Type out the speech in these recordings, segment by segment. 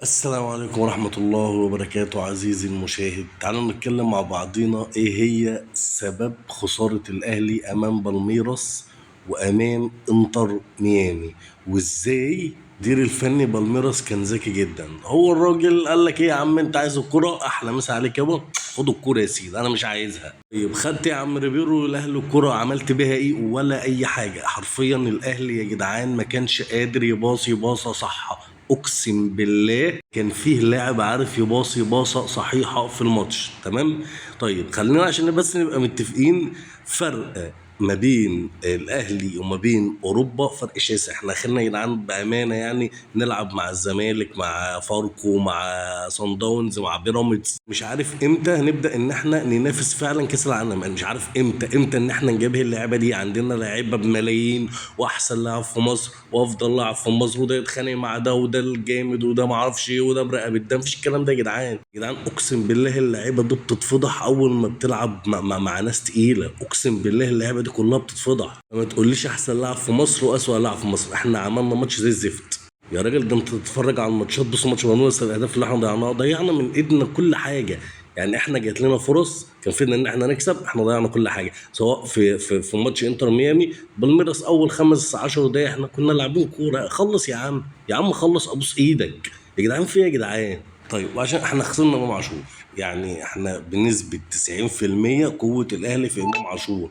السلام عليكم ورحمة الله وبركاته عزيزي المشاهد. تعالوا نتكلم مع بعضينا ايه هي سبب خسارة الاهلي امام بالميراس وامام انتر ميامي، وازاي دير الفني بالميراس كان ذكي جدا. هو الراجل قال لك ايه يا عم، انت عايز الكرة؟ احلى مسا عليك يابا، خد الكرة يا سيدي، انا مش عايزها. طيب خدت يا عم ريبيرو الاهلي الكرة، عملت بيها ايه؟ ولا اي حاجة حرفيا. الاهلي يا جدعان ما كانش قادر يباصي باصة صح. اقسم بالله كان فيه لاعب عارف يباصي باصه صحيحه في الماتش. تمام. طيب خلينا عشان بس نبقى متفقين، فرق ما بين الاهلي وما بين اوروبا فرق شاسع. احنا خلينا يا جدعان بامانه يعني نلعب مع الزمالك، مع فاركو، مع صن داونز، مع بيراميدز. مش عارف امتى هنبدا ان احنا ننافس فعلا كاس العالم. انا مش عارف امتى ان احنا نجيب اللعيبه دي. عندنا لعيبه بملايين، واحسن لاعب في مصر وافضل لاعب في مصر، وده يتخانق مع ده، وده الجامد، وده ما اعرفش ايه، وده برقبه ده. مفيش الكلام ده يا جدعان. يا جدعان اقسم بالله اللعيبه دي بتتفضح اول ما بتلعب مع ناس تقيله. اقسم بالله اللعيبه دي كلها بتتفضح. ما تقوليش احسن لاعب في مصر واسوأ لاعب في مصر. احنا عملنا ماتش زي الزفت يا راجل. ده انت تتفرج على الماتشات، بص ماتش بالميراس الاهداف اللي احنا ضيعنا من ايدنا كل حاجه. يعني احنا جات لنا فرص كان فينا ان احنا نكسب، احنا ضيعنا كل حاجه. سواء في ماتش انتر ميامي بالميراس، اول 15 دقايق احنا كنا لاعبين كوره. خلص يا عم، يا عم خلص، ابوس ايدك يا جدعان، في إيه يا جدعان؟ طيب وعشان احنا خسرنا امام عاشور، يعني احنا بنسبه 90% قوه الاهلي في امام عاشور.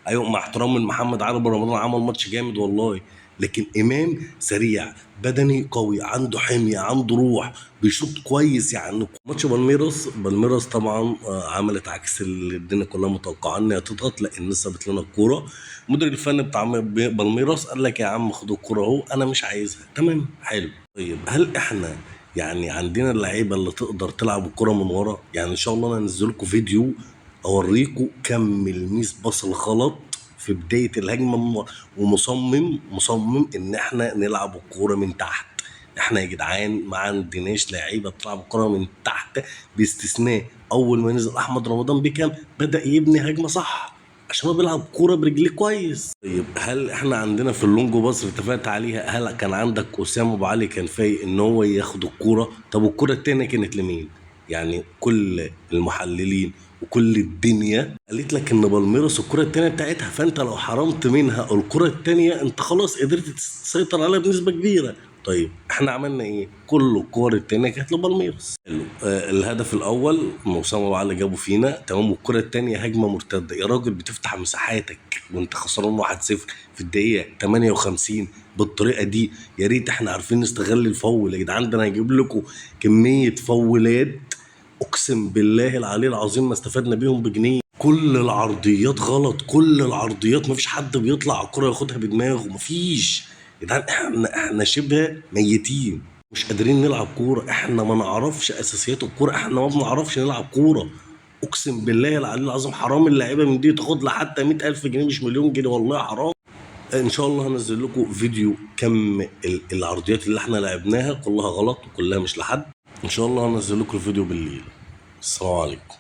ايوه مع احترام محمد علي رمضان، عمل ماتش جامد والله، لكن امام سريع، بدني قوي، عنده حميه، عنده روح، بيشوط كويس. يعني ماتش بالميراس طبعا عملت عكس اللي الدنيا كلها متوقعه انها تضغط، لان سابت لنا الكوره. المدير الفني بتاع بالميراس قال لك يا عم خد الكوره اهو، انا مش عايزها. تمام حلو. طيب هل احنا يعني عندنا اللعيبه اللي تقدر تلعب الكوره من ورا؟ يعني ان شاء الله انا انزل لكم فيديو اوريكم كم الميس باص الغلط في بدايه الهجمه ومصمم ان احنا نلعب الكوره من تحت. احنا يا جدعان ما عندناش لعيبه بتلعب الكوره من تحت، باستثناء اول ما نزل احمد رمضان بيكام بدا يبني هجمه صح عشان هو بيلعب كوره برجليه كويس. طيب هل احنا عندنا في اللونجو باص اللي اتفقت عليها، هل كان عندك اسامه ابو علي كان فايق ان هو ياخد الكوره؟ طب والكوره التانيه كانت لمين؟ يعني كل المحللين وكل الدنيا قالت لك ان بالميراس الكره التانيه بتاعتها، فانت لو حرمت منها الكره التانيه انت خلاص قدرت تسيطر عليها بنسبه كبيره. طيب احنا عملنا ايه؟ كل الكور التانيه كانت لبالميراس. حلو. الهدف الاول اسامه ابو علي جابه فينا تمام، والكره التانيه هجمه مرتده. يا راجل بتفتح مساحاتك وانت خسران 1-0 في الدقيقه 58 بالطريقه دي. يا ريت احنا عارفين نستغل الفول يا جدعان. ده انا هجيب لكم كميه فولات اقسم بالله العلي العظيم ما استفدنا بيهم بجنيه. كل العرضيات غلط، كل العرضيات مفيش حد بيطلع الكرة ياخدها بدماغه، مفيش. يا جدعان احنا شبه ميتين، مش قادرين نلعب كورة. احنا ما نعرفش اساسيات الكورة، احنا ما بنعرفش نلعب كورة. اقسم بالله العلي العظيم حرام اللعيبة من دي تاخد لحتى 100,000 جنيه مش مليون جنيه، والله حرام. ان شاء الله هنزل لكم فيديو كم العرضيات اللي احنا لعبناها كلها غلط وكلها مش لحد. ان شاء الله هنزل لكم الفيديو بالليل. السلام عليكم.